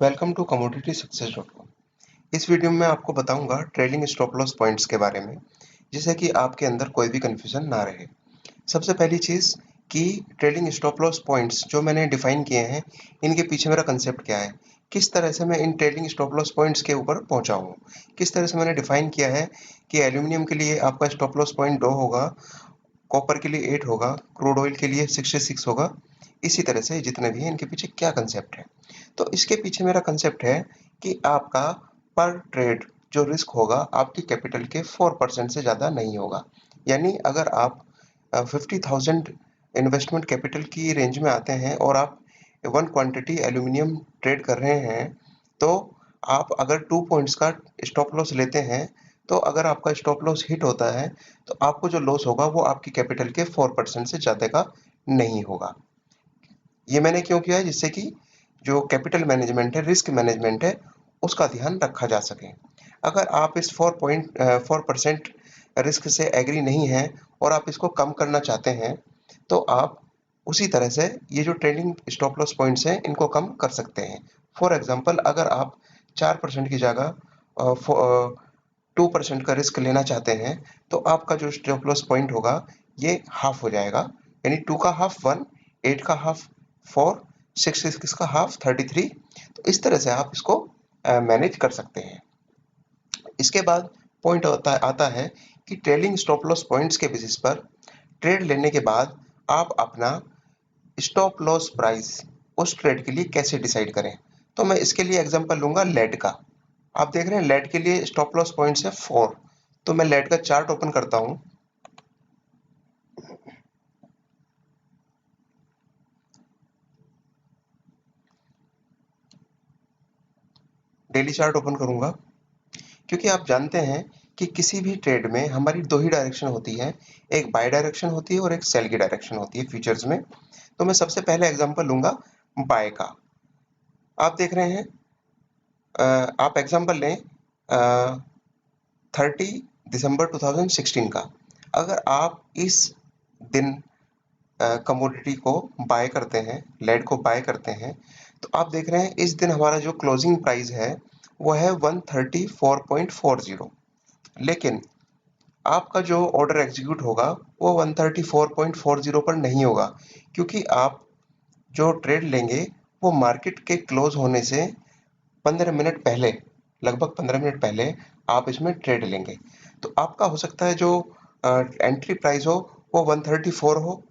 Welcome to commodityssuccess.com। इस video में मैं आपको बताऊंगा ट्रेलिंग स्टॉप लॉस पॉइंट्स के बारे में, जिससे कि आपके अंदर कोई भी कंफ्यूजन ना रहे। सबसे पहली चीज कि ट्रेलिंग स्टॉप लॉस पॉइंट्स जो मैंने डिफाइन किए हैं, इनके पीछे मेरा कंसेप्ट क्या है, किस तरह से मैं इन ट्रेलिंग स्टॉप लॉस पॉइंट्स के ऊपर पहुंचा हूँ, किस तरह से मैंने डिफाइन किया है कि एल्यूमिनियम के लिए आपका स्टॉप लॉस पॉइंट 2 होगा, कॉपर के लिए 8 होगा, क्रूड ऑयल के लिए 66 होगा। इसी तरह से जितने भी हैं इनके पीछे क्या कंसेप्ट है। तो इसके पीछे मेरा कंसेप्ट है कि आपका पर ट्रेड जो रिस्क होगा आपकी कैपिटल के 4% से ज़्यादा नहीं होगा। यानी अगर आप 50,000 इन्वेस्टमेंट कैपिटल की रेंज में आते हैं और आप 1 क्वांटिटी एल्यूमिनियम ट्रेड कर रहे हैं, तो आप अगर 2 पॉइंट्स का स्टॉप लॉस लेते हैं, तो अगर आपका स्टॉप लॉस हिट होता है, तो आपको जो लॉस होगा वो आपकी कैपिटल के 4% से ज़्यादा का नहीं होगा। ये मैंने क्यों किया है? जिससे कि जो कैपिटल मैनेजमेंट है, रिस्क मैनेजमेंट है, उसका ध्यान रखा जा सके। अगर आप इस 4% रिस्क से एग्री नहीं हैं और आप इसको कम करना चाहते हैं, तो आप उसी तरह से ये जो ट्रेलिंग स्टॉप लॉस पॉइंट्स हैं, इनको कम कर सकते हैं। फॉर एग्जांपल, अगर आप 4% की जगह 2% का रिस्क लेना चाहते हैं, तो आपका जो स्टॉप लॉस पॉइंट होगा ये हाफ हो जाएगा। यानी 2 का हाफ 1, 8 का हाफ 4, 66 का हाफ 33। तो इस तरह से आप इसको मैनेज कर सकते हैं। इसके बाद पॉइंट आता है कि ट्रेलिंग स्टॉप लॉस पॉइंट्स के बेसिस पर ट्रेड लेने के बाद आप अपना स्टॉप लॉस प्राइस उस ट्रेड के लिए कैसे डिसाइड करें। तो मैं इसके लिए एग्जांपल लूंगा लेड का। आप देख रहे हैं लेड के लिए स्टॉप लॉस पॉइंट्स है 4। तो मैं लेड का चार्ट ओपन करता हूं। डेली चार्ट ओपन करूंगा, क्योंकि आप जानते हैं कि किसी भी ट्रेड में हमारी 2 ही डायरेक्शन होती है, एक बाय डायरेक्शन होती है और एक सेल की डायरेक्शन होती है फ्यूचर्स में। तो मैं सबसे पहले एग्जांपल लूंगा बाय का। आप देख रहे हैं, आप एग्जांपल लें 30 दिसंबर 2016 का। अगर आप इस दिन कमोडिटी को बाय करते हैं, लेड को बाय करते हैं, तो आप देख रहे हैं इस दिन हमारा जो क्लोजिंग प्राइस है वो है 134.40। लेकिन आपका जो ऑर्डर एग्जीक्यूट होगा वो 134.40 पर नहीं होगा, क्योंकि आप जो ट्रेड लेंगे वो मार्केट के क्लोज होने से 15 मिनट पहले, लगभग 15 मिनट पहले आप इसमें ट्रेड लेंगे। तो आपका हो सकता है जो एंट्री प्राइस हो वो 134 हो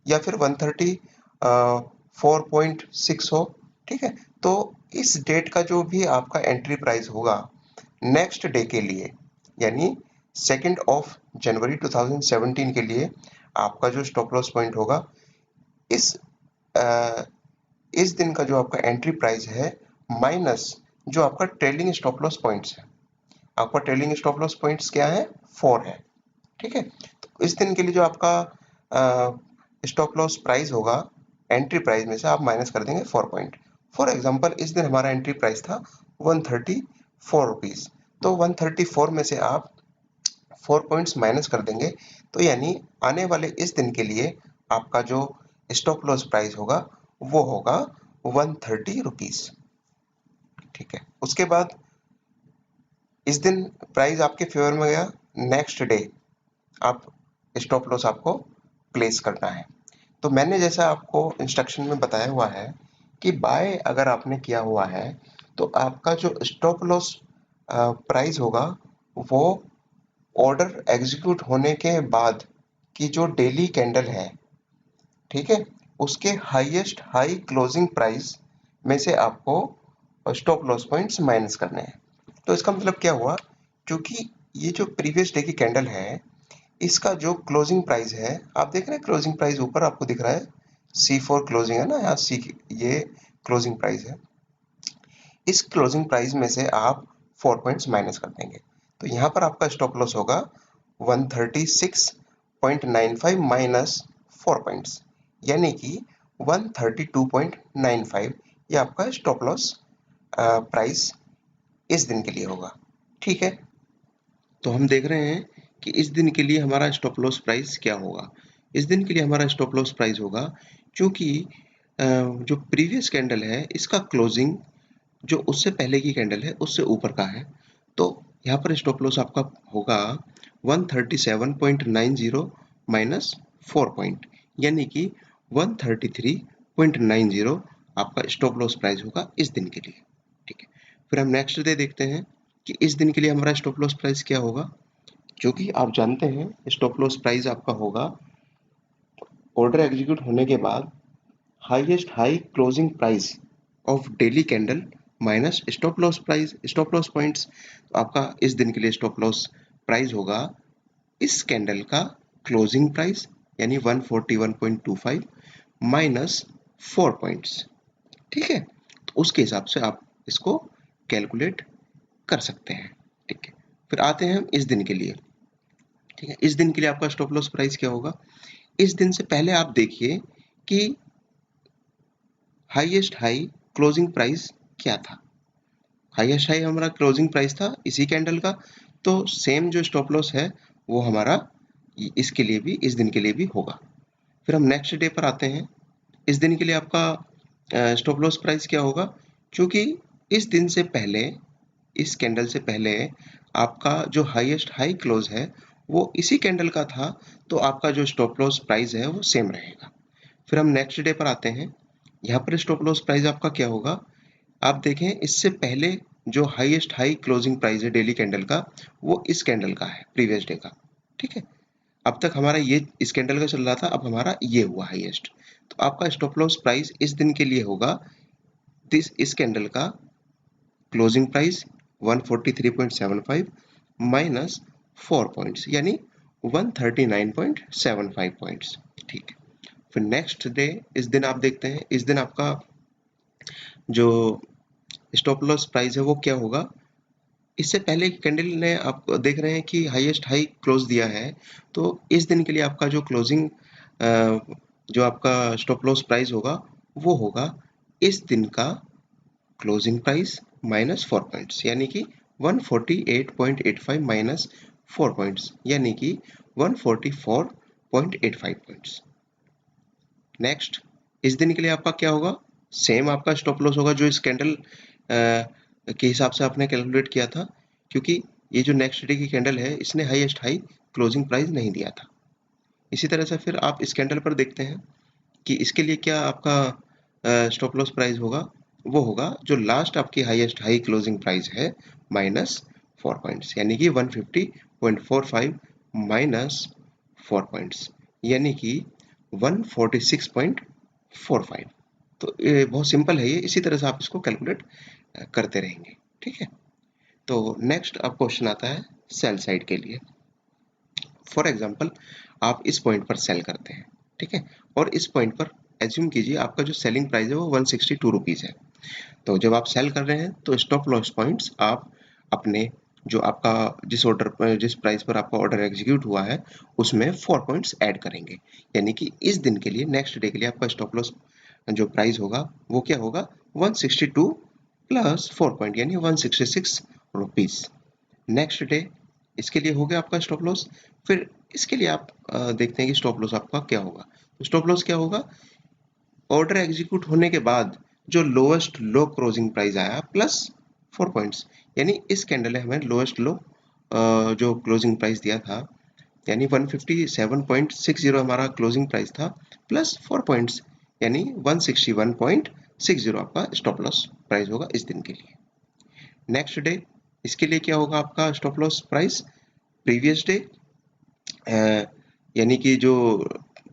या फिर 134.6 हो। ठीक है। तो इस डेट का जो भी आपका एंट्री प्राइस होगा नेक्स्ट डे के लिए, यानी 2 जनवरी 2017 के लिए, आपका जो स्टॉप लॉस पॉइंट होगा इस अ, इस दिन का जो आपका एंट्री प्राइस है माइनस जो आपका ट्रेलिंग स्टॉप लॉस पॉइंट्स है। आपका ट्रेलिंग स्टॉप लॉस पॉइंट्स क्या है? 4 है। ठीक है। तो इस दिन के लिए जो आपका स्टॉप लॉस प्राइस होगा, एंट्री प्राइस में से आप माइनस कर देंगे 4 पॉइंट। फॉर एग्जांपल, इस दिन हमारा एंट्री प्राइस था 134 रुपीज। तो 134 में से आप 4 पॉइंट्स माइनस कर देंगे, तो यानी आने वाले इस दिन के लिए आपका जो स्टॉप लॉस प्राइस होगा वो होगा 130 रुपीज। ठीक है। उसके बाद इस दिन प्राइस आपके फेवर में गया, नेक्स्ट डे आप स्टॉप लॉस आपको प्लेस करना है। तो मैंने जैसा आपको इंस्ट्रक्शन में बताया हुआ है कि बाय अगर आपने किया हुआ है, तो आपका जो स्टॉप लॉस प्राइस होगा वो ऑर्डर एग्जीक्यूट होने के बाद की जो डेली कैंडल है, ठीक है, उसके हाईएस्ट हाई क्लोजिंग प्राइस में से आपको स्टॉप लॉस पॉइंट्स माइनस करने हैं। तो इसका मतलब क्या हुआ? क्योंकि ये जो प्रीवियस डे की कैंडल है, इसका जो क्लोजिंग प्राइस है, आप देख रहे हैं क्लोजिंग प्राइस ऊपर आपको दिख रहा है, C4 क्लोजिंग है ना, यहाँ सी ये क्लोजिंग प्राइस है। इस क्लोजिंग प्राइस में से आप 4 पॉइंट्स माइनस कर देंगे, तो यहाँ पर आपका स्टॉप लॉस होगा 136.95 माइनस 4 पॉइंट्स, यानी कि 132.95। ये आपका स्टॉप लॉस प्राइस इस दिन के लिए होगा। ठीक है। तो हम देख रहे हैं कि इस दिन के लिए हमारा स्टॉप लॉस प्राइस क्या होगा। इस दिन के लिए हमारा स्टॉप लॉस प्राइस होगा, क्योंकि जो प्रीवियस कैंडल है इसका क्लोजिंग जो उससे पहले की कैंडल है उससे ऊपर का है, तो यहाँ पर स्टॉप लॉस आपका होगा 137.90 माइनस 4 पॉइंट, यानी कि 133.90 आपका स्टॉप लॉस प्राइस होगा इस दिन के लिए। ठीक है, फिर हम नेक्स्ट डे देखते हैं कि इस दिन के लिए हमारा स्टॉप लॉस प्राइस क्या होगा। जो कि आप जानते हैं स्टॉप लॉस प्राइस आपका होगा ऑर्डर एग्जीक्यूट होने के बाद highest high closing price of daily candle minus stop loss price, stop loss points. तो आपका इस दिन के लिए स्टॉप लॉस प्राइस होगा इस कैंडल का क्लोजिंग प्राइस यानी 141.25 माइनस 4 पॉइंट्स। ठीक है, तो उसके हिसाब से आप इसको कैलकुलेट कर सकते हैं। ठीक है, फिर आते हैं हम इस दिन के लिए। ठीक है, इस दिन के लिए आपका स्टॉप लॉस प्राइस क्या होगा। इस दिन से पहले आप देखिए कि हाईएस्ट हाई क्लोजिंग प्राइस क्या था। हाईएस्ट हाई हमारा क्लोजिंग प्राइस था इसी कैंडल का, तो सेम जो स्टॉप लॉस है वो हमारा इसके लिए भी, इस दिन के लिए भी होगा। फिर हम नेक्स्ट डे पर आते हैं। इस दिन के लिए आपका स्टॉप लॉस प्राइस क्या होगा, क्योंकि इस दिन से पहले, इस कैंडल से पहले आपका जो हाईएस्ट हाई क्लोज है वो इसी कैंडल का था, तो आपका जो स्टॉप लॉस प्राइस है वो सेम रहेगा। फिर हम नेक्स्ट डे पर आते हैं। यहाँ पर स्टॉप लॉस प्राइस आपका क्या होगा, आप देखें इससे पहले जो हाईएस्ट हाई क्लोजिंग प्राइस है डेली कैंडल का वो इस कैंडल का है प्रीवियस डे का। ठीक है, अब तक हमारा ये इस कैंडल का चल रहा था, अब हमारा ये हुआ हाईएस्ट, तो आपका स्टॉप लॉस प्राइस इस दिन के लिए होगा इस कैंडल का क्लोजिंग प्राइस 143.75 माइनस 4 पॉइंट्स यानी 139.75 पॉइंट्स। ठीक है, फिर नेक्स्ट डे, इस दिन आप देखते हैं, इस दिन आपका जो स्टॉप लॉस प्राइस है वो क्या होगा। इससे पहले कैंडल ने आप देख रहे हैं कि हाईएस्ट हाई क्लोज दिया है, तो इस दिन के लिए आपका जो क्लोजिंग जो आपका स्टॉप लॉस प्राइस होगा वो होगा इस दिन का क्लोजिंग प्राइस माइनस 4 पॉइंट्स यानी कि 148.85 माइनस 4 पॉइंट्स यानी कि 144.85 पॉइंट्स। नेक्स्ट, इस दिन के लिए आपका क्या होगा, सेम आपका स्टॉप लॉस होगा जो इस कैंडल के हिसाब से आपने कैलकुलेट किया था, क्योंकि ये जो नेक्स्ट डे की कैंडल है इसने हाईएस्ट हाई क्लोजिंग प्राइस नहीं दिया था। इसी तरह से फिर आप इस कैंडल पर देखते हैं कि इसके लिए क्या आपका स्टॉप लॉस प्राइस होगा, वो होगा जो लास्ट आपकी हाईएस्ट हाई क्लोजिंग प्राइस है माइनस 4 पॉइंट्स यानी कि 150.45 माइनस 4 पॉइंट्स यानी कि 146.45। तो ये बहुत सिंपल है, ये इसी तरह से आप इसको कैलकुलेट करते रहेंगे। ठीक है, तो नेक्स्ट अब क्वेश्चन आता है सेल साइड के लिए। फॉर एग्जांपल आप इस पॉइंट पर सेल करते हैं, ठीक है, और इस पॉइंट पर एज्यूम कीजिए आपका जो सेलिंग प्राइस है वो 162 रुपीज़ है। तो जब आप सेल कर रहे हैं तो स्टॉप लॉस पॉइंट्स आप अपने जो आपका जिस ऑर्डर पर, जिस प्राइस पर आपका ऑर्डर एग्जीक्यूट हुआ है उसमें 4 पॉइंट्स ऐड करेंगे, यानी कि इस दिन के लिए, नेक्स्ट डे के लिए आपका स्टॉप लॉस जो प्राइस होगा वो क्या होगा, 162 प्लस 4 पॉइंट यानी 166 रुपीज़। नेक्स्ट डे इसके लिए हो गया आपका स्टॉप लॉस। फिर इसके लिए आप देखते हैं कि स्टॉप लॉस आपका क्या होगा। तो स्टॉप लॉस क्या होगा, ऑर्डर एग्जीक्यूट होने के बाद जो लोएस्ट लो क्लोजिंग प्राइस आया प्लस 4 पॉइंट्स, यानी इस कैंडल ने हमें लोएस्ट लो जो क्लोजिंग प्राइस दिया था यानी 157.60 हमारा क्लोजिंग प्राइस था प्लस 4 पॉइंट्स यानी 161.60 आपका स्टॉप लॉस प्राइस होगा इस दिन के लिए। नेक्स्ट डे इसके लिए क्या होगा आपका stop loss price, previous day यानी कि जो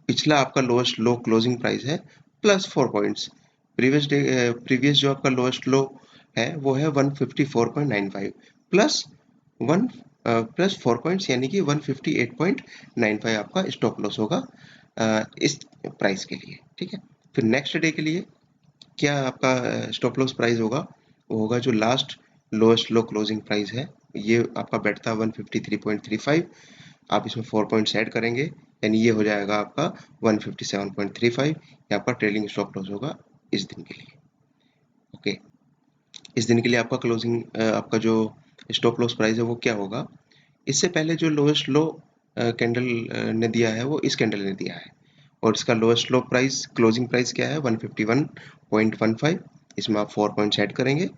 पिछला आपका लोएस्ट लो क्लोजिंग प्राइस है plus 4 points. Previous day previous जो आपका लोएस्ट लो है वो है 154.95 प्लस 4 पॉइंट्स यानी कि 158.95 आपका स्टॉप लॉस होगा इस प्राइस के लिए। ठीक है, फिर नेक्स्ट डे के लिए क्या आपका स्टॉप लॉस प्राइस होगा, वो होगा जो लास्ट लोएस्ट लो क्लोजिंग प्राइस है, ये आपका बैठता है 153.35, आप इसमें 4 पॉइंट्स ऐड करेंगे यानी ये हो जाएगा आपका 157.35, ये आपका ट्रेलिंग स्टॉप लॉस होगा इस दिन के लिए। ओके, इस दिन के लिए आपका क्लोजिंग आपका जो स्टॉप लॉस प्राइस है वो क्या होगा, इससे पहले जो लोएस्ट लो कैंडल ने दिया है वो इस कैंडल ने दिया है, और इसका लोएस्ट लो प्राइस क्लोजिंग प्राइस क्या है 151.15, इसमें आप 4 पॉइंट्स ऐड करेंगे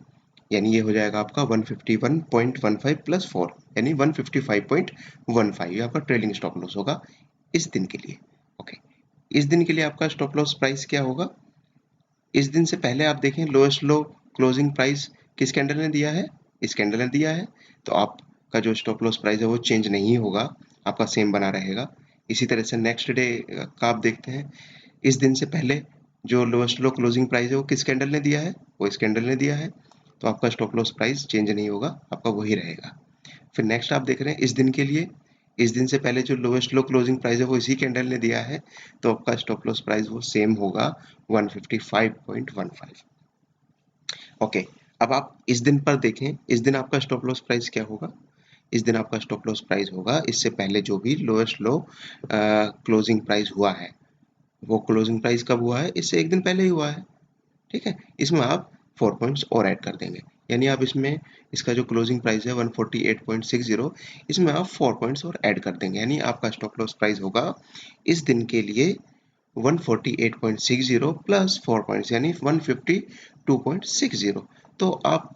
यानी ये हो जाएगा आपका 151.15 प्लस 4 यानी 155.15। ये आपका ट्रेलिंग स्टॉप लॉस होगा इस दिन के लिए। ओके, इस दिन के लिए आपका स्टॉप लॉस प्राइस क्या होगा? इस दिन से पहले आप देखें लोएस्ट लो क्लोजिंग प्राइस किस कैंडल ने दिया है? इस कैंडल ने दिया है, तो आपका जो स्टॉप लॉस प्राइस है वो चेंज नहीं होगा, आपका सेम बना रहेगा। इसी तरह से नेक्स्ट डे का आप देखते हैं, इस दिन से पहले जो लोएस्ट लो क्लोजिंग प्राइस है वो किस कैंडल ने दिया है? वो इस कैंडल ने दिया है, तो आपका स्टॉप लॉस प्राइस चेंज नहीं होगा, आपका वही रहेगा। फिर नेक्स्ट आप देख रहे हैं इस दिन के लिए, इस दिन से पहले जो लोएस्ट लो क्लोजिंग प्राइस है वो इसी कैंडल ने दिया है, तो आपका स्टॉप लॉस प्राइस वो सेम होगा 155.15। ओके, अब आप इस दिन पर देखें, इस दिन आपका स्टॉप लॉस प्राइस क्या होगा? इस दिन आपका स्टॉप लॉस प्राइस होगा इससे पहले जो भी लोएस्ट लो क्लोजिंग प्राइस हुआ है, वो क्लोजिंग प्राइस कब हुआ है? इससे एक दिन पहले ही हुआ है। ठीक है, इसमें आप 4 पॉइंट्स और ऐड कर देंगे, यानी आप इसमें इसका जो क्लोजिंग प्राइस है 148.60, इसमें आप 4 पॉइंट्स और ऐड कर देंगे, यानी आपका स्टॉप लॉस प्राइस होगा इस दिन के लिए 148.60 प्लस 4 पॉइंट्स यानी 152.60। तो आप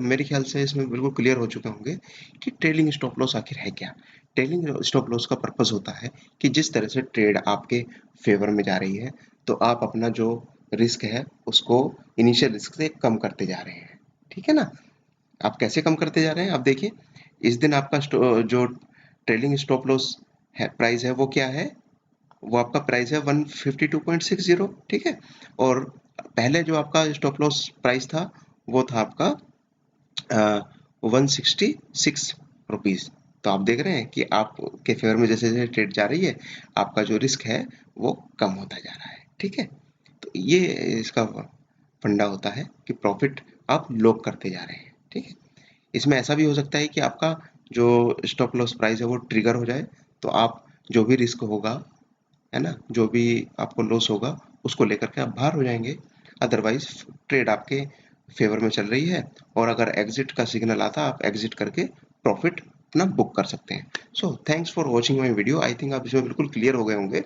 मेरे ख्याल से इसमें बिल्कुल क्लियर हो चुके होंगे कि ट्रेलिंग स्टॉप लॉस आखिर है क्या। ट्रेलिंग स्टॉप लॉस का पर्पस होता है कि जिस तरह से ट्रेड आपके फेवर में जा रही है, तो आप अपना जो रिस्क है उसको इनिशियल रिस्क से कम करते जा रहे हैं। ठीक है ना? आप कैसे कम करते जा रहे हैं? आप देखिए, इस दिन आपका जो ट्रेलिंग स्टॉप लॉस है प्राइस है वो क्या है? वो आपका प्राइस है 152.60। ठीक है, और पहले जो आपका स्टॉप लॉस प्राइस था वो था आपका 166 रुपीज। तो आप देख रहे हैं कि आपके फेवर में जैसे जैसे ट्रेड जा रही है, आपका जो रिस्क है वो कम होता जा रहा है। ठीक है, तो ये इसका फंडा होता है कि प्रॉफिट आप लॉक करते जा रहे हैं। ठीक है, इसमें ऐसा भी हो सकता है कि आपका जो स्टॉप लॉस प्राइस है वो ट्रिगर हो जाए, तो आप जो भी रिस्क होगा, है ना, जो भी आपको लॉस होगा उसको लेकर के आप बाहर हो जाएंगे। अदरवाइज ट्रेड आपके फेवर में चल रही है, और अगर एग्जिट का सिग्नल आता आप एग्जिट करके प्रॉफिट अपना बुक कर सकते हैं। So thanks for watching my video. I think आप इसमें बिल्कुल क्लियर हो गए होंगे।